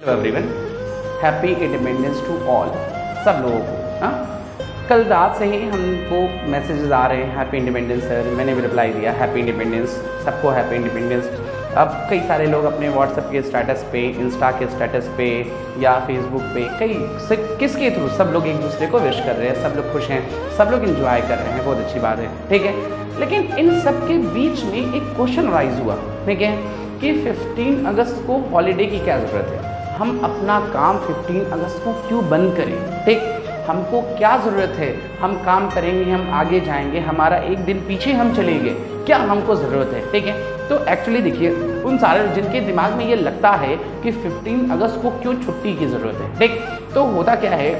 Hello everyone, happy independence to all. सब लोगों को कल रात से ही हमको मैसेजेस आ रहे हैं हैप्पी इंडिपेंडेंस सर। मैंने भी रिप्लाई दिया हैप्पी इंडिपेंडेंस, सबको हैप्पी इंडिपेंडेंस। अब कई सारे लोग अपने व्हाट्सएप के स्टेटस पे, इंस्टा के स्टेटस पे या फेसबुक पे किसके थ्रू सब लोग एक दूसरे को विश कर रहे हैं, सब लोग खुश हैं, सब लोग इंजॉय कर रहे हैं, बहुत अच्छी बात है, ठीक है। लेकिन इन सब के बीच में एक क्वेश्चन राइज हुआ, ठीक है, कि 15 अगस्त को हॉलीडे की क्या ज़रूरत है। हम अपना काम 15 अगस्त को क्यों बंद करें, ठीक। हमको क्या ज़रूरत है, हम काम करेंगे, हम आगे जाएंगे, हमारा एक दिन पीछे हम चलेंगे, क्या हमको ज़रूरत है, ठीक है। तो एक्चुअली देखिए, उन सारे जिनके दिमाग में ये लगता है कि 15 अगस्त को क्यों छुट्टी की ज़रूरत है, ठीक। तो होता क्या है,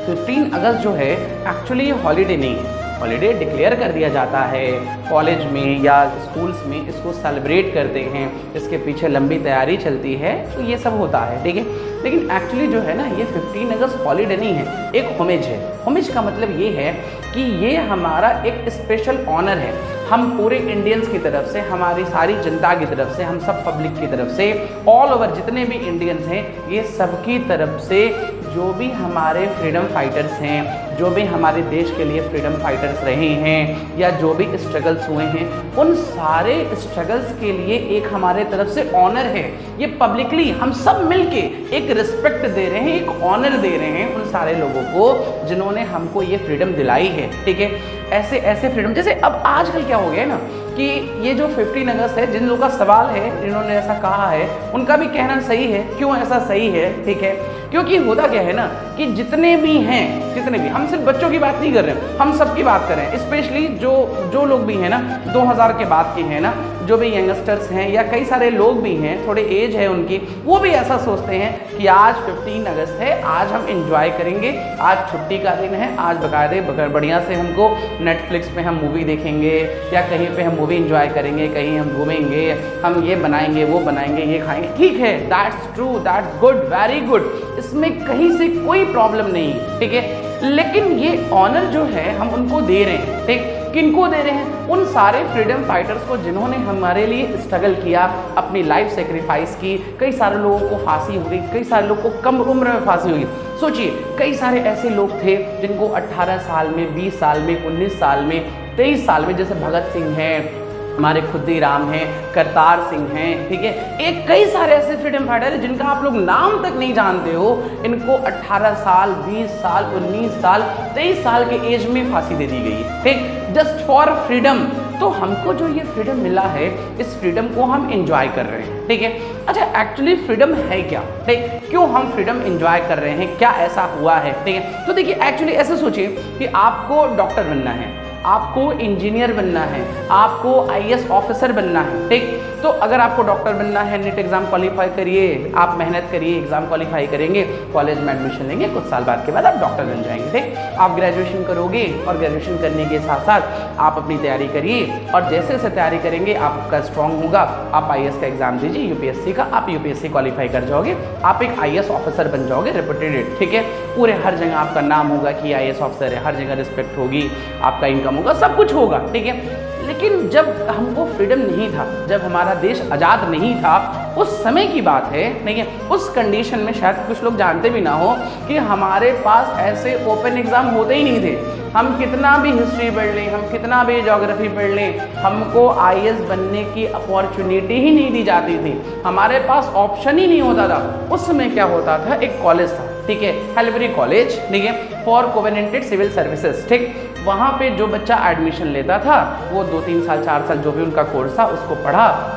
15 अगस्त जो है एक्चुअली हॉलीडे नहीं है। हॉलीडे डिक्लेयर कर दिया जाता है कॉलेज में या स्कूल्स में, इसको सेलिब्रेट करते हैं, इसके पीछे लंबी तैयारी चलती है, तो ये सब होता है, ठीक है। लेकिन एक्चुअली जो है ना, ये 15 अगस्त हॉलीडे नहीं है, एक होमेज है। होमेज का मतलब ये है कि ये हमारा एक स्पेशल ऑनर है। हम पूरे इंडियंस की तरफ से, हमारी सारी जनता की तरफ से, हम सब पब्लिक की तरफ से, ऑल ओवर जितने भी इंडियंस हैं, ये सबकी तरफ से जो भी हमारे फ्रीडम फाइटर्स हैं, जो भी हमारे देश के लिए फ्रीडम फाइटर्स रहे हैं या जो भी स्ट्रगल्स हुए हैं, उन सारे स्ट्रगल्स के लिए एक हमारे तरफ से ऑनर है। ये पब्लिकली हम सब मिलके एक रिस्पेक्ट दे रहे हैं, एक ऑनर दे रहे हैं उन सारे लोगों को जिन्होंने हमको ये फ्रीडम दिलाई है, ठीक है। ऐसे ऐसे फ्रीडम, जैसे अब आजकल क्या हो गया है ना कि ये जो 15 अगस्त है, जिन लोगों का सवाल है, जिन्होंने ऐसा कहा है, उनका भी कहना सही है। क्यों ऐसा सही है, ठीक है, क्योंकि होता क्या है ना कि जितने भी हैं, जितने भी, हम सिर्फ बच्चों की बात नहीं कर रहे हैं, हम सबकी बात कर रहे हैं। स्पेशली जो लोग भी हैं ना 2000 के बाद के हैं ना, जो भी यंगस्टर्स हैं या कई सारे लोग भी हैं, थोड़े एज है उनकी, वो भी ऐसा सोचते हैं कि आज 15 अगस्त है, आज हम इंजॉय करेंगे, आज छुट्टी का दिन है, आज बकायदे बढ़िया से हमको नेटफ्लिक्स पे हम मूवी देखेंगे या कहीं पे हम मूवी इंजॉय करेंगे, कहीं हम घूमेंगे, हम ये बनाएंगे, वो बनाएंगे, ये खाएंगे, ठीक है, that's true, that's good, very good, इसमें कहीं से कोई प्रॉब्लम नहीं, ठीक है। लेकिन ये ऑनर जो है हम उनको दे रहे हैं, ठीक। किनको दे रहे हैं? उन सारे फ्रीडम फाइटर्स को जिन्होंने हमारे लिए स्ट्रगल किया, अपनी लाइफ सेक्रीफाइस की। कई सारे लोगों को फांसी हो गई, कई सारे लोगों को कम उम्र में फांसी हुई। सोचिए, कई सारे ऐसे लोग थे जिनको 18 साल में, 20 साल में, 19 साल में, 23 साल में, जैसे भगत सिंह हैं, हमारे खुद्दीराम हैं, करतार सिंह हैं, ठीक है। एक कई सारे ऐसे फ्रीडम फाइटर हैं जिनका आप लोग नाम तक नहीं जानते हो। इनको 18 साल, 20 साल, 19 साल, 23 साल के एज में फांसी दे दी गई है, ठीक, जस्ट फॉर फ्रीडम। तो हमको जो ये फ्रीडम मिला है, इस फ्रीडम को हम एंजॉय कर रहे हैं, ठीक है। अच्छा, एक्चुअली फ्रीडम है क्या, ठीक, क्यों हम फ्रीडम एंजॉय कर रहे हैं, क्या ऐसा हुआ है, ठीक है। तो देखिए, एक्चुअली ऐसे सोचिए कि आपको डॉक्टर बनना है, आपको इंजीनियर बनना है, आपको IAS ऑफिसर बनना है, ठीक। तो अगर आपको डॉक्टर बनना है, नीट एग्जाम क्वालिफाई करिए, आप मेहनत करिए, एग्जाम क्वालिफाई करेंगे, कॉलेज में एडमिशन लेंगे, कुछ साल बाद के बाद आप डॉक्टर बन जाएंगे, ठीक। आप ग्रेजुएशन करोगे और ग्रेजुएशन करने के साथ साथ आप अपनी तैयारी करिए, और जैसे जैसे तैयारी करेंगे आपका स्ट्रॉन्ग होगा, आप IAS का एग्जाम दीजिए, UPSC का, आप UPSC क्वालिफाई कर जाओगे, आप एक IAS ऑफिसर बन जाओगे, रेपुटेड, ठीक है। पूरे हर जगह आपका नाम होगा कि IAS ऑफिसर है, हर जगह रिस्पेक्ट होगी, आपका इनकम होगा, सब कुछ होगा, ठीक है। लेकिन जब हमको फ्रीडम नहीं था, जब हमारा देश आज़ाद नहीं था, उस समय की बात है, नहीं है, उस कंडीशन में शायद कुछ लोग जानते भी ना हो कि हमारे पास ऐसे ओपन एग्ज़ाम होते ही नहीं थे। हम कितना भी हिस्ट्री पढ़ लें, हम कितना भी ज्योग्राफी पढ़ लें, हमको IAS बनने की अपॉर्चुनिटी ही नहीं दी जाती थी, हमारे पास ऑप्शन ही नहीं होता था। उस समय क्या होता था, एक कॉलेज था, ठीक है, हेल्बरी कॉलेज, ठीक है, फॉर कोवेनेंटेड सिविल सर्विसेज, ठीक। वहाँ पे जो बच्चा एडमिशन लेता था, वो 2-3 साल, 4 साल जो भी उनका कोर्स था, उसको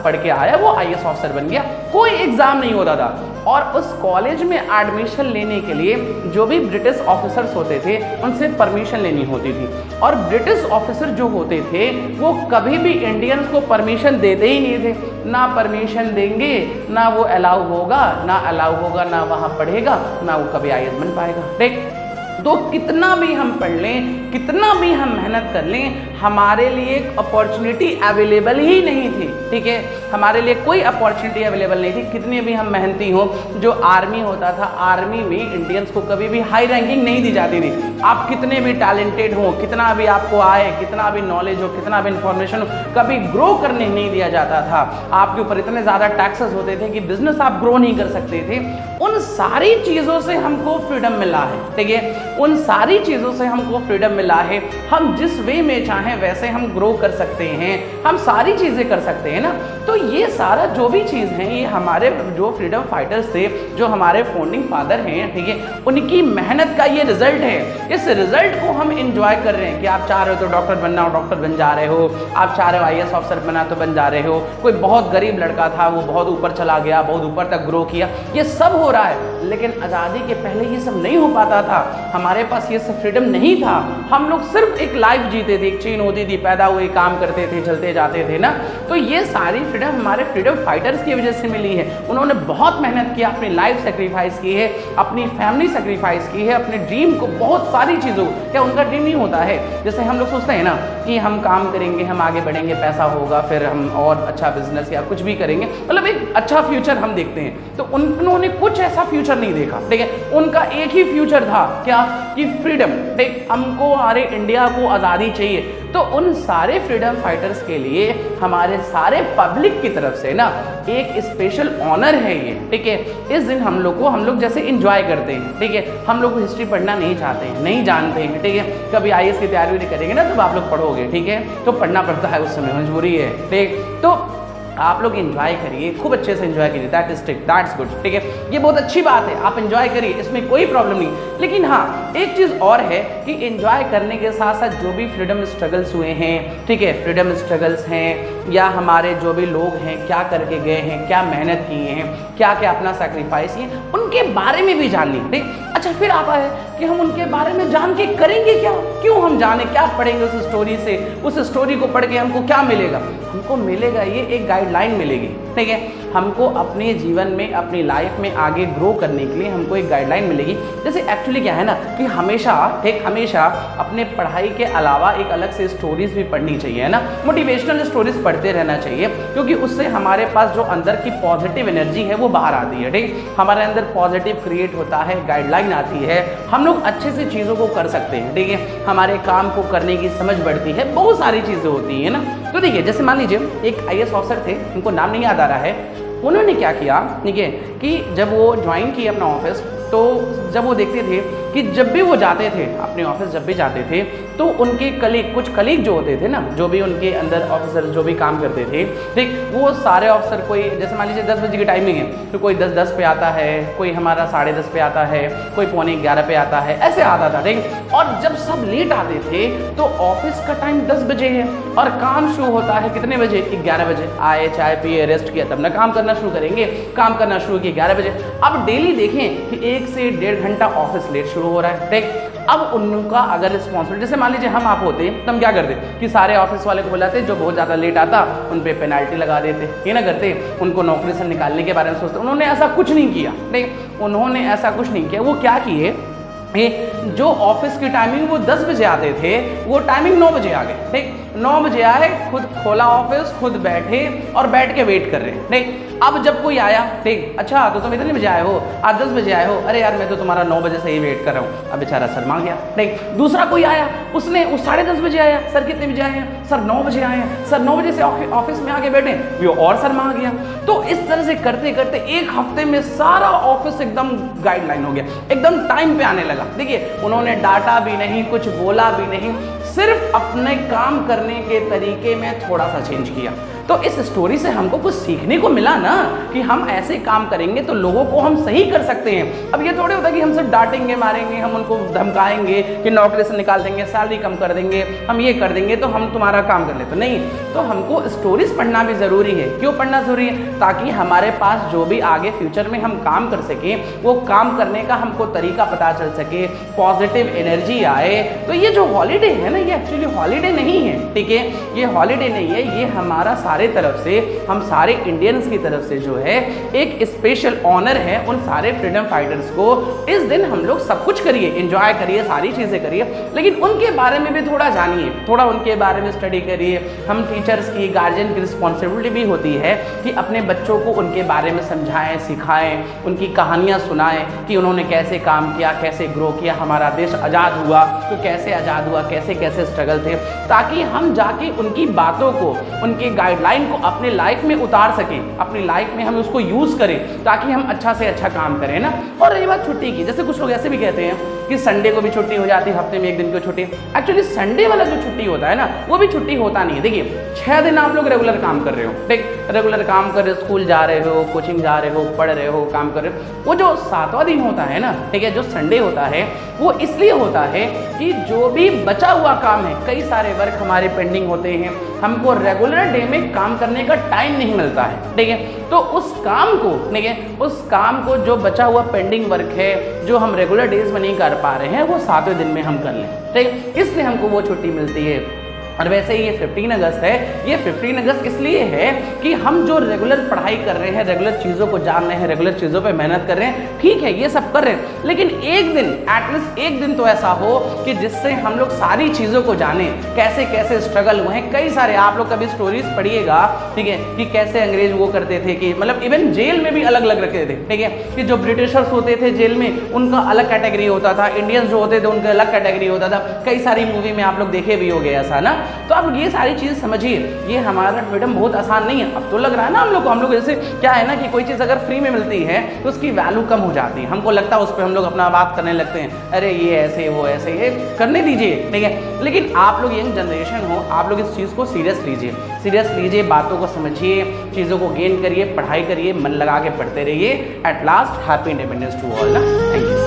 पढ़ के आया, वो IAS ऑफिसर बन गया, कोई एग्ज़ाम नहीं होता था। और उस कॉलेज में एडमिशन लेने के लिए जो भी ब्रिटिश ऑफिसर्स होते थे, उनसे परमिशन लेनी होती थी, और ब्रिटिश ऑफिसर जो होते थे वो कभी भी इंडियंस को परमिशन देते ही नहीं थे। ना परमिशन देंगे, ना वो अलाउ होगा, ना वहाँ पढ़ेगा, ना वो कभी IAS बन पाएगा, ठीक। तो कितना भी हम पढ़ लें, कितना भी हम मेहनत कर लें, हमारे लिए अपॉर्चुनिटी अवेलेबल ही नहीं थी, ठीक है, हमारे लिए कोई अपॉर्चुनिटी अवेलेबल नहीं थी। कितने भी हम मेहनती हो, जो आर्मी होता था, आर्मी में इंडियंस को कभी भी हाई रैंकिंग नहीं दी जाती थी। आप कितने भी टैलेंटेड हो, कितना भी आपको आए, कितना भी नॉलेज हो, कितना भी इंफॉर्मेशन हो, कभी ग्रो करने नहीं दिया जाता था। आपके ऊपर इतने ज़्यादा टैक्सेस होते थे कि बिजनेस आप ग्रो नहीं कर सकते थे। उन सारी चीज़ों से हमको फ्रीडम मिला है, ठीक है, उन सारी चीज़ों से हमको फ्रीडम मिला है। हम जिस वे में चाहें वैसे हम ग्रो कर सकते हैं, हम सारी चीज़ें कर सकते हैं ना। तो ये सारा जो भी चीज़ है, ये हमारे जो फ्रीडम फाइटर्स थे, जो हमारे फाउंडिंग फादर हैं, ठीक है, उनकी मेहनत का ये रिजल्ट है। इस रिजल्ट को हम इंजॉय कर रहे हैं कि आप चाह रहे हो तो डॉक्टर बनना हो, डॉक्टर बन जा रहे हो, आप चाह रहे हो IAS ऑफिसर बनना तो बन जा रहे हो। कोई बहुत गरीब लड़का था, वो बहुत ऊपर चला गया, बहुत ऊपर तक ग्रो किया, ये सब हो रहा है। लेकिन आज़ादी के पहले ये सब नहीं हो पाता था, हमारे पास ये सब फ्रीडम नहीं था। हम लोग सिर्फ एक लाइफ जीते थे, एक चेन होती थी, पैदा हुए, काम करते थे, चलते जाते थे ना। तो ये सारी फ्रीडम हमारे फ्रीडम फाइटर्स की वजह से मिली है। उन्होंने बहुत मेहनत किया, अपनी लाइफ सेक्रीफाइस की है, अपनी फैमिली सेक्रीफाइस की है, अपने ड्रीम को, बहुत सारी चीज़ों, क्या उनका ड्रीम नहीं होता है? जैसे हम लोग सोचते हैं ना कि हम काम करेंगे, हम आगे बढ़ेंगे, पैसा होगा, फिर हम और अच्छा बिजनेस या कुछ भी करेंगे, मतलब एक अच्छा फ्यूचर हम देखते हैं। तो उन्होंने कुछ ऐसा फ्यूचर नहीं देखा, ठीक है, उनका एक ही फ्यूचर था, क्या, कि फ्रीडम, ठीक, हमको हमारे इंडिया को आज़ादी चाहिए। तो उन सारे फ्रीडम फाइटर्स के लिए हमारे सारे पब्लिक की तरफ से ना एक स्पेशल ऑनर है ये, ठीक है। इस दिन हम लोग जैसे एंजॉय करते हैं, ठीक है, हम लोग हिस्ट्री पढ़ना नहीं चाहते हैं, नहीं जानते हैं, ठीक है, कभी IAS की तैयारी नहीं करेंगे ना, तब आप लोग पढ़ोगे, ठीक है, तो पढ़ना पड़ता है, उस समय मजबूरी है, ठीक। तो आप लोग एंजॉय करिए, खूब अच्छे से एंजॉय करिए, that is tick, that's good, ठीक है, ये बहुत अच्छी बात है, आप एंजॉय करिए, इसमें कोई प्रॉब्लम नहीं। लेकिन हाँ, एक चीज़ और है कि एंजॉय करने के साथ साथ जो भी फ्रीडम स्ट्रगल्स हुए हैं, ठीक है, फ्रीडम स्ट्रगल्स हैं, या हमारे जो भी लोग हैं क्या करके गए हैं, क्या मेहनत किए हैं, क्या क्या अपना सेक्रीफाइस किए, उनके बारे में भी जाननी, ठीक। अच्छा, फिर आता है कि हम उनके बारे में जान के करेंगे क्या, क्यों हम जाने, क्या पढ़ेंगे उस स्टोरी से, उस स्टोरी को पढ़ के हमको क्या मिलेगा? हमको मिलेगा ये एक गाइडलाइन मिलेगी, ठीक है, हमको अपने जीवन में, अपनी लाइफ में आगे ग्रो करने के लिए हमको एक गाइडलाइन मिलेगी। जैसे एक्चुअली क्या है ना कि हमेशा, ठीक, हमेशा अपने पढ़ाई के अलावा एक अलग से स्टोरीज भी पढ़नी चाहिए, है ना, मोटिवेशनल स्टोरीज पढ़ते रहना चाहिए, क्योंकि उससे हमारे पास जो अंदर की पॉजिटिव एनर्जी है वो बाहर आती है, ठीक, हमारे अंदर पॉजिटिव क्रिएट होता है, गाइडलाइन आती है, हम लोग अच्छे से चीज़ों को कर सकते हैं, ठीक है, हमारे काम को करने की समझ बढ़ती है, बहुत सारी चीज़ें होती हैं ना। तो देखिए, जैसे मान लीजिए एक IAS ऑफिसर थे, उनको नाम नहीं याद आ रहा है, उन्होंने क्या किया, ठीक है, कि जब वो ज्वाइन किए अपना ऑफिस, तो जब वो देखते थे कि जब भी वो जाते थे अपने ऑफिस, जब भी जाते थे, तो उनके कलीग, कुछ कलीग जो होते थे ना, जो भी उनके अंदर ऑफिसर जो भी काम करते थे, ठीक, वो सारे ऑफिसर, कोई जैसे मान लीजिए 10 बजे की टाइमिंग है, तो कोई 10:10 पे आता है, कोई हमारा 10:30 पे आता है, कोई 11:45 पे आता है, ऐसे आता था, ठीक। और जब सब लेट आते थे तो ऑफिस का टाइम 10 बजे है और काम शुरू होता है कितने बजे? 11 बजे। आए, चाय पिए, रेस्ट किया, तब ना काम करना शुरू करेंगे, काम करना शुरू किया 11 बजे। अब डेली देखें कि 1 से 1.5 घंटा ऑफिस लेट शुरू हो रहा है, ठीक। अब उनका अगर रिस्पॉन्सिबिलिटी, जैसे मान लीजिए हम आप होते तो हम क्या करते कि सारे ऑफिस वाले को बुलाते, जो बहुत ज़्यादा लेट आता उन पे पेनल्टी लगा देते, ये ना करते, उनको नौकरी से निकालने के बारे में सोचते। उन्होंने ऐसा कुछ नहीं किया, नहीं, उन्होंने ऐसा कुछ नहीं किया। वो क्या किए, जो ऑफिस की टाइमिंग वो 10 बजे आते थे, वो टाइमिंग 9 बजे आ गए, ठीक। 9 बजे आए, खुद खोला ऑफिस, खुद बैठे और बैठ के वेट कर रहे हैं, ठीक। अब जब कोई आया, ठीक, अच्छा तो तुम इतने बजे आए हो, आज 10 बजे आए हो, अरे यार मैं तो तुम्हारा 9 बजे से ही वेट कर रहा हूँ। अब बेचारा शर्मा गया, ठीक। दूसरा कोई आया, उसने 10:30 बजे आया, सर कितने बजे आए हैं? सर 9 बजे आए हैं। सर 9 बजे से ऑफिस में आके बैठे, वो और शर्मा गया। तो इस तरह से करते करते एक हफ्ते में सारा ऑफिस एकदम गाइडलाइन हो गया, एकदम टाइम पे आने लगा। देखिए, उन्होंने डांटा भी नहीं, कुछ बोला भी नहीं, सिर्फ अपने काम करने के तरीके में थोड़ा सा चेंज किया। तो इस स्टोरी से हमको कुछ सीखने को मिला ना कि हम ऐसे काम करेंगे तो लोगों को हम सही कर सकते हैं। अब ये थोड़े होता कि हम सिर्फ डांटेंगे, मारेंगे, हम उनको धमकाएंगे कि नौकरी से निकाल देंगे, सैलरी कम कर देंगे, हम ये कर देंगे तो हम तुम्हारा काम कर लेते। नहीं, तो हमको स्टोरीज पढ़ना भी ज़रूरी है। क्यों पढ़ना ज़रूरी है? ताकि हमारे पास जो भी आगे फ्यूचर में हम काम कर सकें, वो काम करने का हमको तरीका पता चल सके, पॉजिटिव एनर्जी आए। तो ये जो हॉलीडे है ना, ये एक्चुअली हॉलीडे नहीं है, ठीक है, ये हॉलीडे नहीं है, ये हमारा सारे तरफ से, हम सारे इंडियंस की तरफ से जो है एक स्पेशल ऑनर है उन सारे फ्रीडम फाइटर्स को। इस दिन हम लोग सब कुछ करिए, एंजॉय करिए, सारी चीज़ें करिए, लेकिन उनके बारे में भी थोड़ा जानिए, थोड़ा उनके बारे में स्टडी करिए। हम टीचर्स की, गार्जियन की रिस्पॉन्सिबिलिटी भी होती है कि अपने बच्चों को उनके बारे में समझाएं, सिखाएं, उनकी कहानियाँ सुनाएं कि उन्होंने कैसे काम किया, कैसे ग्रो किया, हमारा देश आज़ाद हुआ तो कैसे आज़ाद हुआ, कैसे कैसे स्ट्रगल थे, ताकि हम जाके उनकी बातों को, उनके गाइडलाइन को अपने लाइफ में उतार सकें, अपनी लाइफ में हम उसको यूज़ करें, ताकि हम अच्छा से अच्छा काम करें ना। और रही बात छुट्टी की, जैसे कुछ लोग ऐसे भी कहते हैं कि संडे को भी छुट्टी हो जाती है, हफ्ते में एक दिन की छुट्टी। एक्चुअली संडे वाला जो छुट्टी होता है ना, वो भी छुट्टी होता नहीं है। देखिए 6 दिन आप लोग रेगुलर काम कर रहे हो, ठीक, रेगुलर काम कर रहे हो, स्कूल जा रहे हो, कोचिंग जा रहे हो, पढ़ रहे हो, काम कर रहे हो। वो जो 7वां दिन होता है ना, ठीक है, जो संडे होता है, वो इसलिए होता है कि जो भी बचा हुआ काम है, कई सारे वर्क हमारे पेंडिंग होते हैं, हमको रेगुलर डे में काम करने का टाइम नहीं मिलता है, ठीक है, तो उस काम को, ठीक है, उस काम को जो बचा हुआ पेंडिंग वर्क है, जो हम रेगुलर डेज में नहीं कर पा रहे हैं, वो 7वें दिन में हम कर लें, ठीक है, इसलिए हमको वो छुट्टी मिलती है। और वैसे ही ये 15 अगस्त है, ये 15 अगस्त इसलिए है कि हम जो रेगुलर पढ़ाई कर रहे हैं, रेगुलर चीज़ों को जान रहे हैं, रेगुलर चीज़ों पे मेहनत कर रहे हैं, ठीक है, ये सब कर रहे हैं, लेकिन एक दिन, एटलीस्ट एक दिन तो ऐसा हो कि जिससे हम लोग सारी चीज़ों को जानें, कैसे कैसे स्ट्रगल हुए हैं। कई सारे आप लोग कभी स्टोरीज पढ़िएगा, ठीक है, कि कैसे अंग्रेज वो करते थे, कि मतलब इवन जेल में भी अलग अलग रखते थे, ठीक है, कि जो ब्रिटिशर्स होते थे जेल में, उनका अलग कैटेगरी होता था, इंडियंस जो होते थे उनका अलग कैटेगरी होता था। कई सारी मूवी में आप लोग देखे भी हो गए ऐसा ना। तो आप ये सारी चीज़ समझिए, ये हमारा फ्रीडम बहुत आसान नहीं है। अब तो लग रहा है ना हम लोग जैसे क्या है ना कि कोई चीज़ अगर फ्री में मिलती है तो उसकी वैल्यू कम हो जाती है, हमको लगता है उस पर हम लोग अपना बात करने लगते हैं, अरे ये ऐसे वो ऐसे, ये करने दीजिए, ठीक है। लेकिन आप लोग यंग जनरेशन हो, आप लोग इस चीज़ को सीरियस लीजिए, बातों को समझिए, चीज़ों को गेन करिए, पढ़ाई करिए, मन लगा के पढ़ते रहिए। At last happy independence to all ना। Thank you.